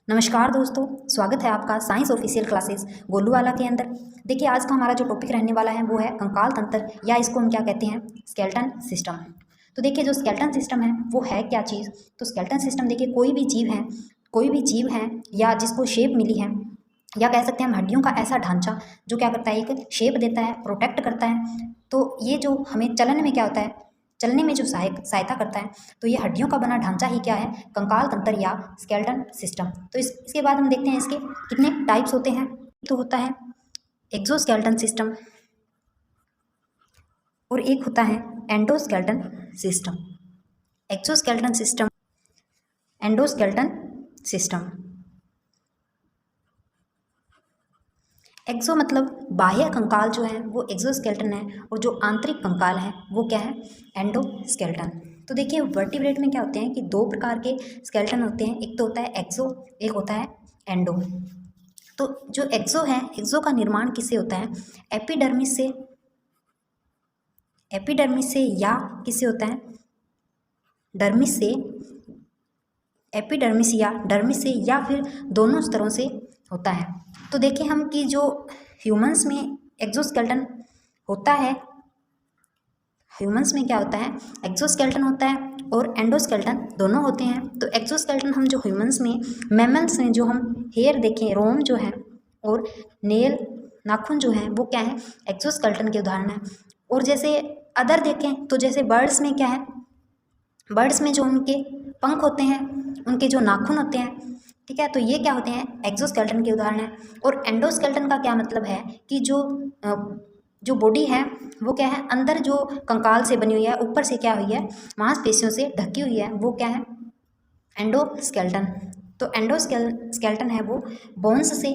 नमस्कार दोस्तों, स्वागत है आपका साइंस ऑफिशियल क्लासेस गोलूवाला के अंदर। देखिए, आज का हमारा जो टॉपिक रहने वाला है वो है कंकाल तंत्र, या इसको हम क्या कहते हैं, स्केलेटन सिस्टम। तो देखिए, जो स्केलेटन सिस्टम है वो है क्या चीज़। तो स्केलेटन सिस्टम देखिए, कोई भी जीव है या जिसको शेप मिली है, या कह सकते हैं हम हड्डियों का ऐसा ढांचा जो क्या करता है, एक शेप देता है, प्रोटेक्ट करता है। तो ये जो हमें चलन में क्या होता है, चलने में जो सहायता करता है, तो ये हड्डियों का बना ढांचा ही क्या है, कंकाल तंत्र या स्केलेटन सिस्टम। तो इसके बाद हम देखते हैं इसके कितने टाइप्स होते हैं। तो होता है एक्सोस्केलेटन सिस्टम और एक होता है endoskeleton system. Exoskeleton system, endoskeleton system. Exo मतलब बाह्य कंकाल जो है वो एक्सोस्केलेटन है, और जो आंतरिक कंकाल है वो क्या है, एंडोस्केलेटन। तो देखिए, वर्टिब्रेट में क्या होते हैं कि दो प्रकार के स्केलेटन होते हैं, एक तो होता है एक्सो, एक होता है एंडो। तो जो एक्सो है, एक्सो का निर्माण किससे होता है, एपिडर्मिस से या किससे होता है, डर्मिस से, एपिडर्मिस या डर्मिस से, या फिर दोनों स्तरों से होता है। तो देखिए हम कि जो ह्यूमंस में एक्सोस्केलेटन होता है, ह्यूमंस में क्या होता है, एक्सोस्केलेटन होता है और एंडोस्केलेटन दोनों होते हैं। तो एक्सोस्केलेटन हम जो ह्यूमंस में, मैमल्स में जो हम हेयर देखें, रोम जो है और नेल, नाखून जो है वो क्या है, एक्सोस्केलेटन के उदाहरण है। और जैसे अदर देखें तो जैसे बर्ड्स में क्या है, बर्ड्स में जो उनके पंख होते हैं, उनके जो नाखून होते हैं, ठीक है, तो ये क्या होते हैं, एक्सोस्केलेटन के उदाहरण है। और एंडोस्केलेटन का क्या मतलब है कि जो बॉडी है वो क्या है, अंदर जो कंकाल से बनी हुई है, ऊपर से क्या हुई है, मांसपेशियों से ढकी हुई है, वो क्या है, एंडोस्केलेटन। तो एंडोस्केलेटन है वो बोन्स से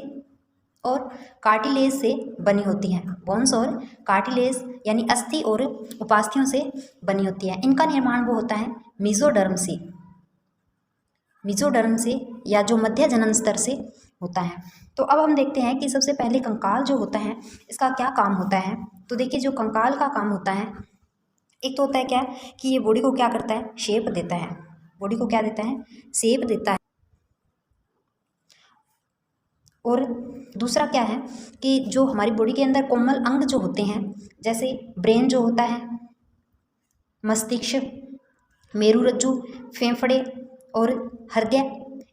और कार्टिलेज से बनी होती है। बोन्स और कार्टिलेज यानी अस्थि और उपास्थियों से बनी होती है। इनका निर्माण वो होता है मिजोडर्म से या जो मध्य जनन स्तर से होता है। तो अब हम देखते हैं कि सबसे पहले कंकाल जो होता है इसका क्या काम होता है। तो देखिए, जो कंकाल का काम होता है, एक तो होता है क्या, कि ये बॉडी को क्या करता है, शेप देता है। बॉडी को क्या देता है, शेप देता है। और दूसरा क्या है कि जो हमारी बॉडी के अंदर कोमल अंग जो होते हैं, जैसे ब्रेन जो होता है, मस्तिष्क, मेरुरज्जु, फेफड़े और हृदय,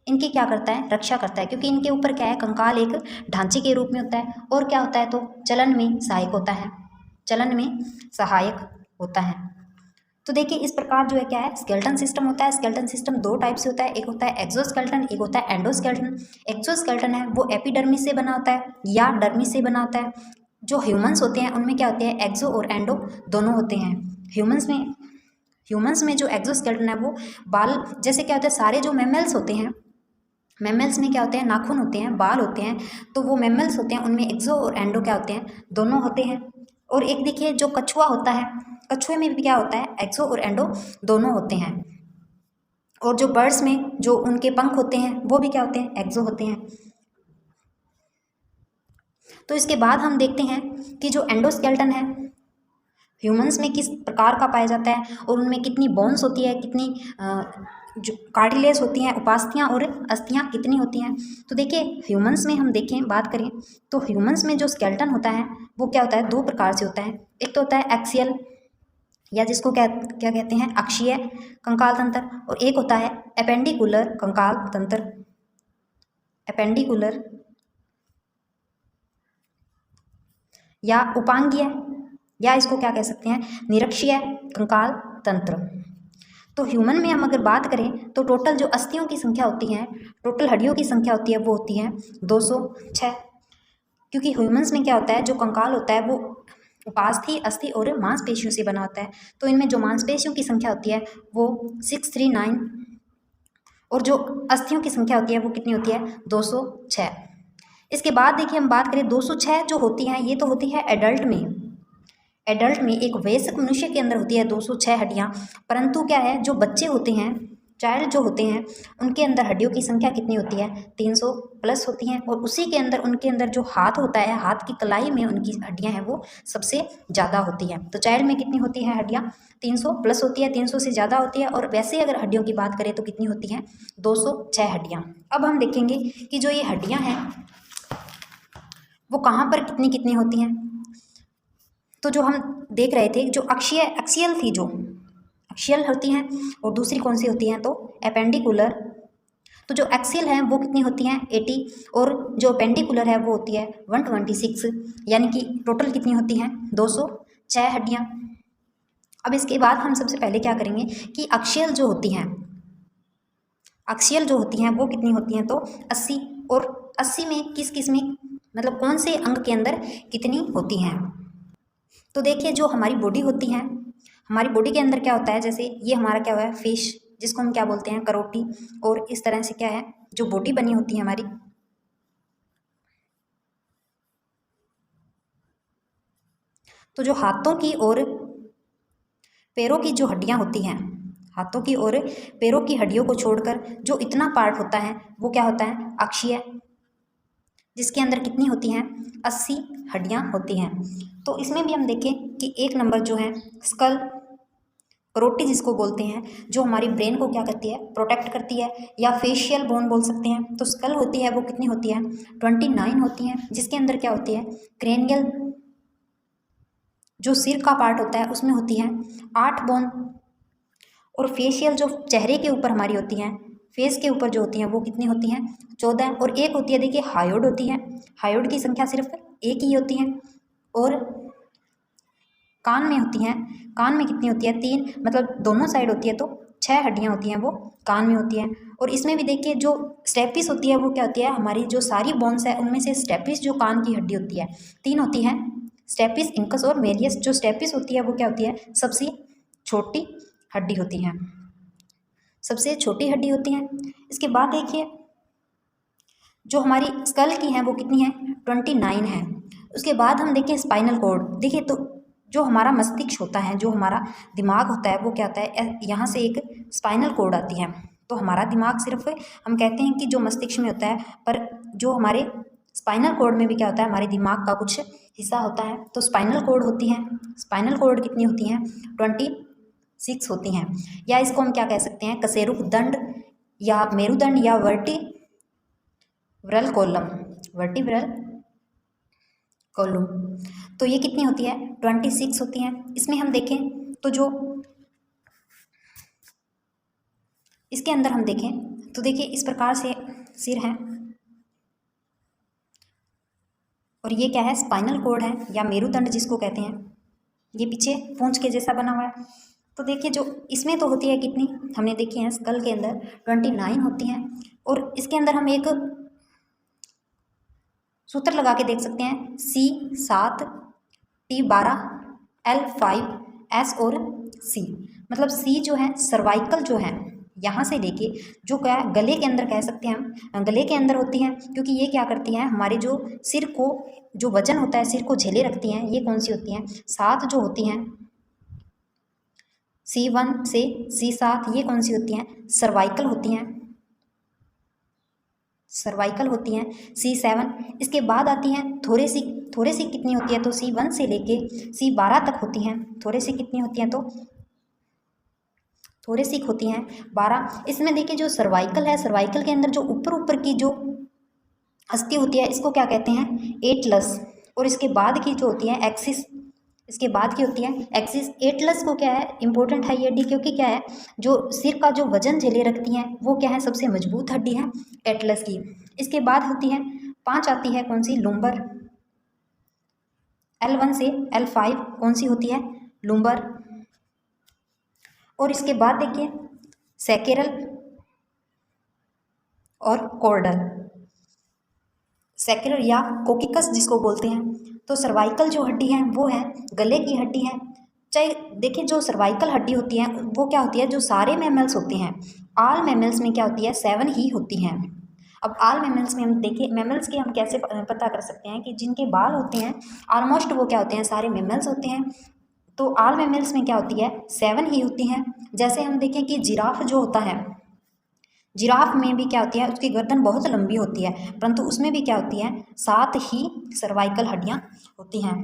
इनकी क्या करता है, रक्षा करता है, क्योंकि इनके ऊपर क्या है, कंकाल एक ढांचे के रूप में होता है। और क्या होता है, तो चलन में सहायक होता है, चलन में सहायक होता है। तो देखिए, इस प्रकार जो है क्या है, स्केलेटन सिस्टम होता है। स्केलेटन सिस्टम दो टाइप से होता है, एक होता है एक्सोस्केलेटन, एक होता है एंडोस्केलेटन। एक्सोस्केलेटन है वो एपिडर्मिस से बना होता है या डर्मिस से बना होता है। जो ह्यूमंस होते हैं उनमें क्या होते हैं, एक्सो और एंडो दोनों होते हैं। ह्यूमंस में जो एक्सोस्केलेटन है वो बाल जैसे क्या होता है, सारे जो मैमल्स होते हैं, मैमल्स में क्या होते हैं, नाखून होते हैं, बाल होते हैं, तो वो मैमल्स होते हैं, उनमें एक्सो और एंडो क्या होते हैं, दोनों होते हैं। और एक देखिए, जो कछुआ होता है, कछुए में भी क्या होता है, एक्सो और एंडो दोनों होते हैं। और जो बर्ड्स में जो उनके पंख होते हैं वो भी क्या होते हैं, एक्सो होते हैं। तो इसके बाद हम देखते हैं कि जो एंडोस्केलेटन है ह्यूमंस में किस प्रकार का पाया जाता है, और उनमें कितनी बोन्स होती है, कितनी जो कार्टिलेज होती हैं, उपास्थियाँ और अस्थियाँ कितनी होती हैं। तो देखिए, ह्यूमंस में हम देखें, बात करें तो ह्यूमंस में जो स्केलेटन होता है वो क्या होता है, दो प्रकार से होता है। एक तो होता है एक्सियल, या जिसको क्या क्या कहते हैं, अक्षीय कंकाल तंत्र, और एक होता है एपेंडिकुलर कंकाल तंत्र, एपेंडिकुलर या उपांगीय, या इसको क्या कह सकते हैं, निरक्षीय कंकाल तंत्र। तो ह्यूमन में हम अगर बात करें तो टोटल जो अस्थियों की संख्या होती है, टोटल हड्डियों की संख्या होती है, वो होती है 206। क्योंकि ह्यूमंस में क्या होता है, जो कंकाल होता है वो उपास्थि, अस्थि और मांसपेशियों से बना होता है। तो इनमें जो मांसपेशियों की संख्या होती है वो 639, और जो अस्थियों की संख्या होती है वो कितनी होती है, 206। इसके बाद देखिए, हम बात करें 206 जो होती हैं, ये तो होती है एडल्ट में एक वयस्क मनुष्य के अंदर होती है 206 हड्डियाँ। परंतु क्या है, जो बच्चे होते हैं चाइल्ड जो होते हैं उनके अंदर हड्डियों की संख्या कितनी होती है, 300 प्लस होती हैं। और उसी के अंदर उनके अंदर जो हाथ होता है, हाथ की कलाई में उनकी हड्डियां हैं वो सबसे ज़्यादा होती हैं। तो चाइल्ड में कितनी होती है हड्डियां, 300 प्लस होती है, 300 से ज़्यादा होती है। और वैसे अगर हड्डियों की बात करें तो कितनी होती हैं, 206 हड्डियाँ। अब हम देखेंगे कि जो ये हड्डियाँ हैं वो कहाँ पर कितनी कितनी होती हैं। तो जो हम देख रहे थे, जो एक्सियल थी, जो एक्सियल होती हैं, और दूसरी कौन सी होती हैं, तो एपेंडिकुलर। तो जो एक्सियल है वो कितनी होती हैं, 80, और जो पेंडिकुलर है वो होती है 126, यानी कि टोटल कितनी होती हैं, 206 हड्डियाँ। अब इसके बाद हम सबसे पहले क्या करेंगे कि अक्षियल जो होती हैं, अक्षियल जो होती हैं वो कितनी होती हैं, तो 80। और 80 में किस किस में, मतलब कौन से अंग के अंदर कितनी होती हैं। तो देखिए जो हमारी बॉडी होती है, हमारी बॉडी के अंदर क्या होता है, जैसे ये हमारा क्या हुआ है, फिश, जिसको हम क्या बोलते हैं, करोटी। और इस तरह से क्या है जो बॉडी बनी होती है हमारी। तो जो हाथों की और पैरों की जो हड्डियां होती हैं, हाथों की और पैरों की हड्डियों को छोड़कर जो इतना पार्ट होता है वो क्या होता है, अक्षीय, जिसके अंदर कितनी होती हैं, 80 हड्डियां होती हैं। तो इसमें भी हम देखें कि एक नंबर जो है स्कल, करोटी जिसको बोलते हैं, जो हमारी ब्रेन को क्या करती है, प्रोटेक्ट करती है, या फेशियल बोन बोल सकते हैं। तो स्कल होती है वो कितनी होती है, 29 होती हैं, जिसके अंदर क्या होती है, क्रेनियल, जो सिर का पार्ट होता है उसमें होती है 8 बोन। और फेशियल जो चेहरे के ऊपर हमारी होती हैं, फेस के ऊपर जो होती हैं वो कितनी होती हैं, 14। और एक होती है, देखिए हायोड होती है, हायोड की संख्या सिर्फ एक ही होती है। और कान में होती हैं, कान में कितनी होती है, 3, मतलब दोनों साइड होती है, तो 6 हड्डियाँ होती हैं वो कान में होती हैं। और इसमें भी देखिए जो स्टेपिस होती है वो क्या होती है, हमारी जो सारी बोन्स है उनमें से स्टेपिस जो कान की हड्डी होती है 3 होती हैं, स्टेपिस, इंकस और मेरियस। जो स्टेपिस होती है वो क्या होती है, सबसे छोटी हड्डी होती हैं, सबसे छोटी हड्डी होती हैं। इसके बाद देखिए जो हमारी स्कल की हैं वो कितनी है, 29 है। उसके बाद हम देखें स्पाइनल कॉर्ड, देखिए तो जो हमारा मस्तिष्क होता है, जो हमारा दिमाग होता है वो क्या होता है, यहाँ से एक स्पाइनल कॉर्ड आती है। तो हमारा दिमाग सिर्फ हम कहते हैं कि जो मस्तिष्क में होता है, पर जो हमारे स्पाइनल कॉर्ड में भी क्या होता है, हमारे दिमाग का कुछ हिस्सा होता है। तो स्पाइनल कॉर्ड होती है, स्पाइनल कॉर्ड कितनी होती हैं, 26 होती हैं। या इसको हम क्या कह सकते हैं, कशेरुक दंड या मेरुदंड या वर्टिब्रल कॉलम, वर्टिब्रल कॉलम। तो ये कितनी होती है, 26 होती हैं। इसमें हम देखें तो जो इसके अंदर हम देखें तो देखिए इस प्रकार से सिर है, और ये क्या है, स्पाइनल कॉर्ड है या मेरुदंड जिसको कहते हैं। ये पीछे पूंछ के जैसा बना हुआ है। तो देखिए जो इसमें तो होती है कितनी, हमने देखी है स्कल के अंदर 29 होती हैं। और इसके अंदर हम एक सूत्र लगा के देख सकते हैं, C7 T12 L5 S और C। मतलब C जो है सर्वाइकल जो है, यहाँ से लेके जो क्या है गले के अंदर कह सकते हैं हम, गले के अंदर होती हैं, क्योंकि ये क्या करती हैं, हमारे जो सिर को जो वजन होता है सिर को झेले रखती हैं। ये कौन सी होती हैं, 7 जो होती हैं, C1 से C7, ये कौन सी होती हैं, सर्वाइकल होती हैं, सर्वाइकल होती हैं। C7 इसके बाद आती हैं थोरेसिक कितनी होती है, तो C1 से लेके C12 तक होती हैं। थोरेसिक कितनी होती हैं, तो थोरेसिक होती हैं 12। इसमें देखिए जो सर्वाइकल है, सर्वाइकल के अंदर जो ऊपर की जो अस्थि होती है इसको क्या कहते हैं, एटलस। और इसके बाद की जो होती है एक्सिस, इसके बाद की होती है एक्सिस। एटलस को क्या है, इंपॉर्टेंट है ये हड्डी, क्योंकि क्या है जो सिर का जो वजन झेले रखती हैं वो क्या है, सबसे मजबूत हड्डी है एटलस की। इसके बाद होती है 5 आती है कौन सी, लुम्बर। L1 से L5 कौन सी होती है, लुम्बर। और इसके बाद देखिए सैकेरल और कॉर्डल, सैकेरल या कोकिकस जिसको बोलते हैं। तो सर्वाइकल जो हड्डी है वो है गले की हड्डी है। चाहे देखिए जो सर्वाइकल हड्डी होती है वो क्या होती है, जो सारे मैमल्स होते हैं, आल मैमल्स में क्या होती है, 7 ही होती हैं। अब आल मैमल्स में हम देखिए, मैमल्स के हम कैसे पता कर सकते हैं कि जिनके बाल होते हैं ऑलमोस्ट वो क्या होते हैं, सारे मैमल्स होते हैं। तो आल मैमल्स में क्या होती है, 7 ही होती हैं। जैसे हम देखें कि जिराफ जो होता है, जिराफ में भी क्या होती है, उसकी गर्दन बहुत लंबी होती है, परंतु उसमें भी क्या होती है, 7 ही सर्वाइकल हड्डियाँ होती हैं,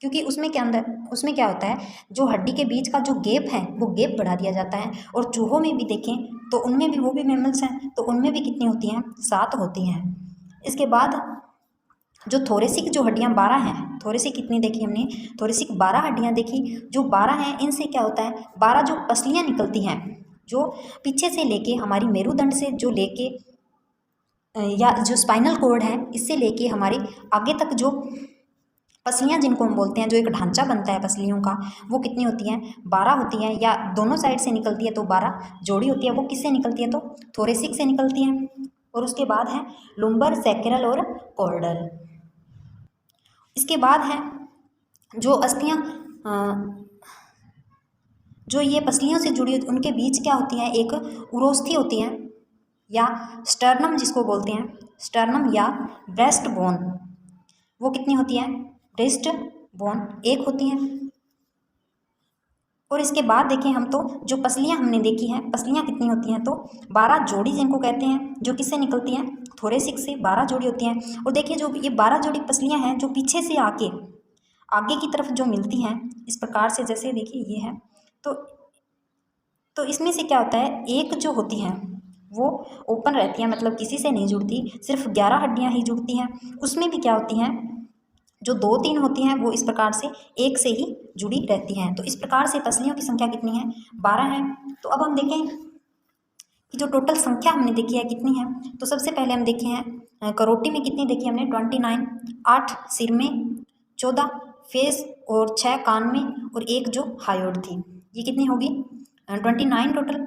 क्योंकि उसमें क्या होता है, जो हड्डी के बीच का जो गैप है वो गैप बढ़ा दिया जाता है। और चूहों में भी देखें तो उनमें भी, वो भी मैमल्स हैं, तो उनमें भी कितनी होती हैं, 7 होती हैं। इसके बाद जो थोरेसिक जो हड्डियाँ 12 हैं, थोरेसिक कितनी देखी हमने, थोरेसिक 12 हड्डियाँ देखी। जो 12 हैं इनसे क्या होता है, 12 जो पसलियाँ निकलती हैं, जो पीछे से लेके हमारी मेरुदंड से जो लेके या जो स्पाइनल कॉर्ड है इससे लेके हमारे आगे तक जो पसलियाँ जिनको हम बोलते हैं, जो एक ढांचा बनता है पसलियों का, वो कितनी होती हैं, 12 होती हैं। या दोनों साइड से निकलती है तो 12 जोड़ी होती है। वो किससे निकलती है, तो थोरेसिक से निकलती हैं। और उसके बाद है लुम्बर, सैक्रल और कॉर्डल। इसके बाद है जो अस्थियाँ, जो ये पसलियों से जुड़ी होती, उनके बीच क्या होती है, एक उरोस्थी होती है, या स्टर्नम जिसको बोलते हैं, स्टर्नम या ब्रेस्ट बोन। वो कितनी होती है, ब्रेस्ट बोन एक होती है। और इसके बाद देखें हम तो जो पसलियाँ हमने देखी हैं, पसलियाँ कितनी होती हैं, तो 12 जोड़ी जिनको कहते हैं, जो किससे निकलती हैं, थोरेसिक से 12 जोड़ी होती हैं। और देखिए जो ये 12 जोड़ी पसलियाँ हैं जो पीछे से आके आगे की तरफ जो मिलती हैं इस प्रकार से, जैसे देखिए ये है, तो इसमें से क्या होता है, एक जो होती हैं वो ओपन रहती हैं, मतलब किसी से नहीं जुड़ती, सिर्फ 11 हड्डियाँ ही जुड़ती हैं। उसमें भी क्या होती हैं, जो 2-3 होती हैं वो इस प्रकार से एक से ही जुड़ी रहती हैं। तो इस प्रकार से पसलियों की संख्या कितनी है, 12 है। तो अब हम देखें कि जो टोटल संख्या हमने देखी है कितनी है। तो सबसे पहले हम देखे हैं करोटी में कितनी देखी हमने, 29, 8 सिर में, 14 फेस और 6 कान में, और एक जो हायोड थी, ये कितनी होगी, 29 टोटल।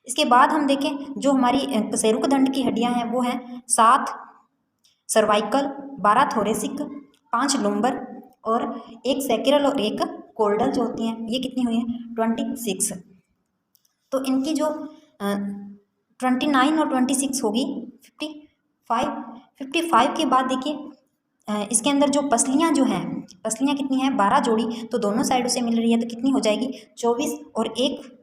इसके बाद हम देखें जो हमारी कशेरुकदंड की हड्डियां हैं वो हैं 7 सर्वाइकल, 12 थोरेसिक, 5 लुम्बर और एक सैक्रल और एक कोर्डल जो होती हैं, ये कितनी हुई हैं, 26। तो इनकी जो 29 और 26 होगी 55। 55 के बाद देखिए इसके अंदर जो पसलियाँ जो हैं, पसलियाँ कितनी हैं, 12 जोड़ी, तो दोनों साइडों से मिल रही है, तो कितनी हो जाएगी, 24। और एक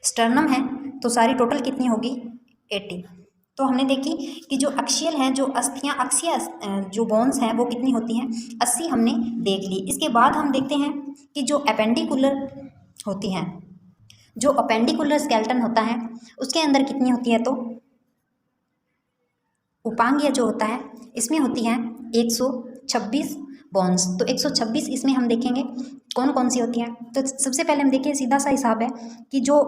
स्टर्नम है, तो सारी टोटल कितनी होगी, 80। तो हमने देखी कि जो अक्षियल हैं, जो अस्थियाँ, अक्षीय जो बोन्स हैं वो कितनी होती हैं, 80 हमने देख ली। इसके बाद हम देखते हैं कि जो अपेंडिकुलर होती हैं, जो अपेंडिकुलर स्केलेटन होता है उसके अंदर कितनी होती है, तो उपांगीय जो होता है इसमें होती हैं 126 बोन्स। तो 126 इसमें हम देखेंगे कौन कौन सी होती हैं। तो सबसे पहले हम देखिए, सीधा सा हिसाब है कि जो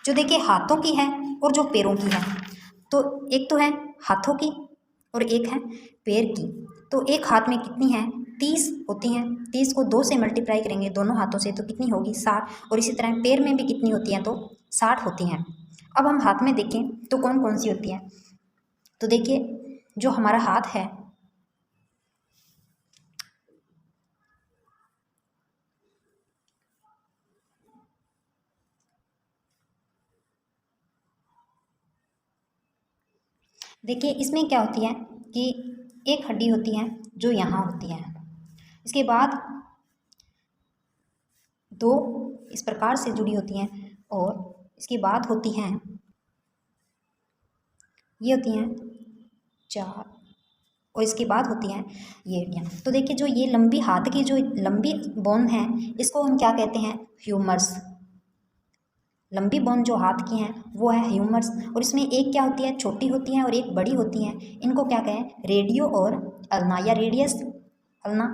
देखिए हाथों की है और जो पैरों की है। तो एक तो है हाथों की और एक है पैर की। तो एक हाथ में कितनी है, 30 होती हैं। 30 को 2 से मल्टीप्लाई करेंगे दोनों हाथों से तो कितनी होगी, 60। और इसी तरह पैर में भी कितनी होती हैं, तो 60 होती हैं। अब हम हाथ में देखें तो कौन कौन सी होती हैं। तो देखिए जो हमारा हाथ है, देखिए इसमें क्या होती है कि एक हड्डी होती है जो यहाँ होती है, इसके बाद 2 इस प्रकार से जुड़ी होती हैं, और इसके बाद होती हैं, ये होती हैं 4, और इसके बाद होती हैं ये हड्डियाँ। तो देखिए जो ये लंबी हाथ की जो लंबी बोन है इसको हम क्या कहते हैं, ह्यूमर्स। लंबी बोन जो हाथ की हैं वो है ह्यूमर्स। और इसमें एक क्या होती है, छोटी होती है और एक बड़ी होती है, इनको क्या कहें, रेडियो और अल्ना या रेडियस अल्ना।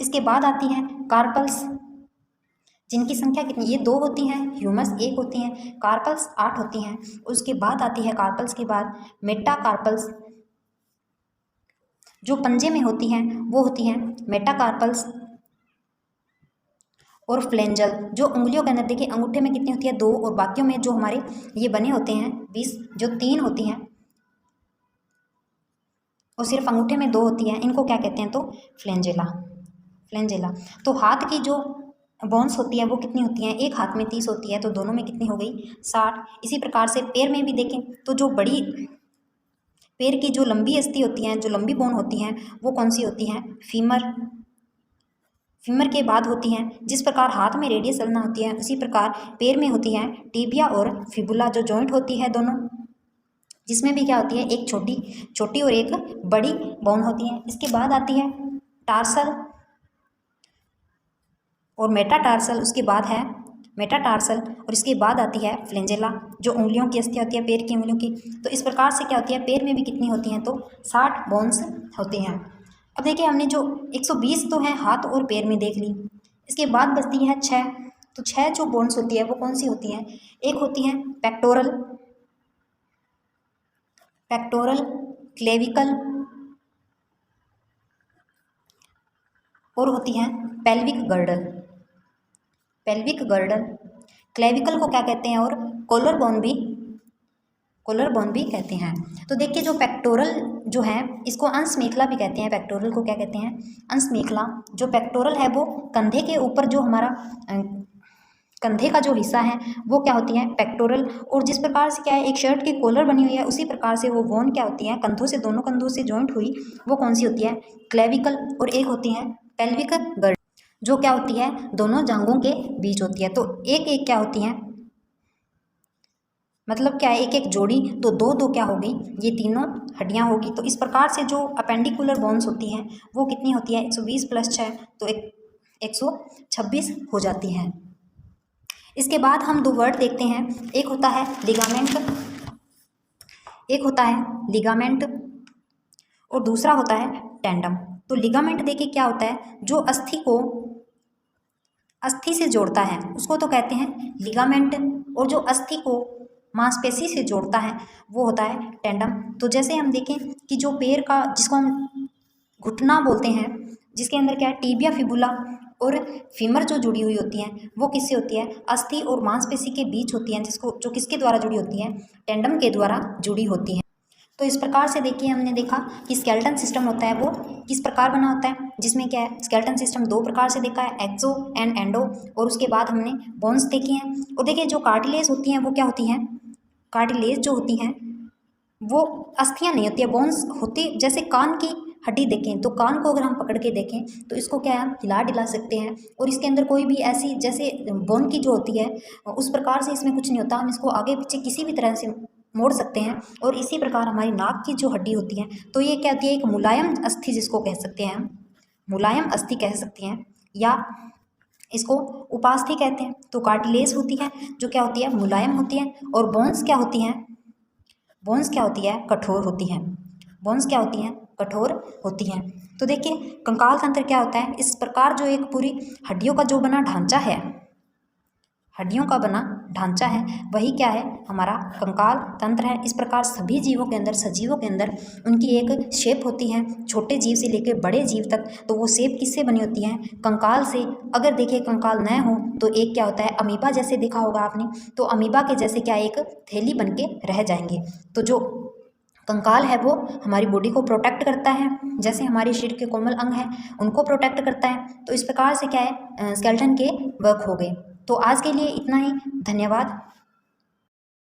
इसके बाद आती हैं कार्पल्स, जिनकी संख्या कितनी, ये 2 होती हैं, ह्यूमस 1 होती हैं, कार्पल्स 8 होती हैं। उसके बाद आती है कार्पल्स के बाद मेटाकार्पल्स, जो पंजे में होती हैं वो होती हैं मेटाकार्पल्स। और फ्लेंजल, जो उंगलियों के अंदर देखिए अंगूठे में कितनी होती है, 2, और बाकियों में जो हमारे ये बने होते हैं 20, जो 3 होती हैं, और सिर्फ अंगूठे में 2 होती है, इनको क्या कहते हैं, तो फ्लेंजेला। फ्लेंजेला। तो हाथ की जो बोन्स होती है वो कितनी होती हैं, एक हाथ में 30 होती है, तो दोनों में कितनी हो गई, 60। इसी प्रकार से पैर में भी देखें तो जो बड़ी पैर की जो लंबी अस्थि होती हैं, जो लंबी बोन होती हैं वो कौन सी होती हैं, फीमर। फीमर के बाद होती हैं। जिस प्रकार हाथ में रेडियस अल्ना होती है उसी प्रकार पैर में होती हैं टिबिया और फिबुला जो जॉइंट होती है दोनों, जिसमें भी क्या होती है एक छोटी और एक बड़ी बोन होती है। इसके बाद आती है टार्सल और मेटाटार्सल, उसके बाद है मेटाटार्सल और इसके बाद आती है फ्लेंजेला जो उंगलियों की अस्थियाँ होती है पैर की उंगलियों की। तो इस प्रकार से क्या होती है पैर में भी कितनी होती हैं तो 60 बोन्स होती हैं। अब देखिए हमने जो 120 तो है हाथ और पैर में देख ली, इसके बाद बचती है 6। तो 6 जो बोन्स होती है वो कौन सी होती हैं, एक होती है पेक्टोरल, क्लेविकल और होती है पेल्विक गर्डल। क्लेविकल को क्या कहते हैं और कॉलर बोन भी कहते हैं। तो देखिए जो पेक्टोरल जो है इसको अंश मेखला भी कहते हैं। पेक्टोरल को क्या कहते हैं, अंश मेखला। जो पेक्टोरल है वो कंधे के ऊपर जो हमारा कंधे का जो हिस्सा है वो क्या होती है पेक्टोरल। और जिस प्रकार से क्या है एक शर्ट की कॉलर बनी हुई है उसी प्रकार से वो बोन क्या होती है कंधों से, दोनों कंधों से जॉइंट हुई, वो कौन सी होती है क्लेविकल। और एक होती है पेल्विक गर्डल जो क्या होती है दोनों जांघों के बीच होती है। तो एक एक क्या होती है, मतलब क्या है एक एक जोड़ी, तो दो दो क्या होगी ये तीनों हड्डियां होगी। तो इस प्रकार से जो अपेंडिकुलर बोन्स होती हैं वो कितनी होती है 120 + 6 तो 126 हो जाती हैं। इसके बाद हम 2 वर्ड देखते हैं, एक होता है लिगामेंट और दूसरा होता है टेंडम। तो लिगामेंट देखिए क्या होता है, जो अस्थि से जोड़ता है उसको तो कहते हैं लिगामेंट, और जो अस्थि को मांसपेशी से जोड़ता है वो होता है टेंडम। तो जैसे हम देखें कि जो पैर का जिसको हम घुटना बोलते हैं, जिसके अंदर क्या है टीबिया फिबुला और फीमर जो जुड़ी हुई होती हैं वो किससे होती है अस्थि और मांसपेशी के बीच होती हैं, जिसको जो किसके द्वारा जुड़ी होती हैं टेंडम के द्वारा जुड़ी होती हैं। तो इस प्रकार से देखिए हमने देखा कि स्केलेटन सिस्टम होता है वो किस प्रकार बना होता है, जिसमें क्या है स्केलेटन सिस्टम 2 प्रकार से देखा है, एक्सो एंड एंडो। और उसके बाद हमने बोन्स देखी हैं। और देखिए जो कार्टिलेज होती हैं वो क्या होती हैं, कार्टिलेज जो होती हैं वो अस्थियां नहीं होती है, बोन्स होती। जैसे कान की हड्डी देखें तो कान को अगर हम पकड़ के देखें तो इसको क्या है हम हिला डिला सकते हैं, और इसके अंदर कोई भी ऐसी जैसे बोन की जो होती है उस प्रकार से इसमें कुछ नहीं होता। हम इसको आगे पीछे किसी भी तरह से मोड़ सकते हैं। और इसी प्रकार हमारी नाक की जो हड्डी होती है तो ये क्या होती है एक मुलायम अस्थि, जिसको कह सकते हैं हम मुलायम अस्थि कह सकते हैं, या इसको उपास्थि कहते हैं। तो कार्टिलेज होती है जो क्या होती है मुलायम होती है, और बोन्स क्या होती है कठोर होती हैं। तो देखिए कंकाल तंत्र क्या होता है, इस प्रकार जो एक पूरी हड्डियों का बना ढांचा है वही क्या है हमारा कंकाल तंत्र है। इस प्रकार सभी जीवों के अंदर, सजीवों के अंदर उनकी एक शेप होती है, छोटे जीव से लेकर बड़े जीव तक। तो वो शेप किससे बनी होती है कंकाल से। अगर देखिए कंकाल न हो तो एक क्या होता है अमीबा जैसे देखा होगा आपने, तो अमीबा के जैसे क्या एक थैली बन के रह जाएंगे। तो जो कंकाल है वो हमारी बॉडी को प्रोटेक्ट करता है, जैसे हमारे शरीर के कोमल अंग हैं उनको प्रोटेक्ट करता है। तो इस प्रकार से क्या है स्केलेटन के वर्क हो गए। तो आज के लिए इतना ही, धन्यवाद।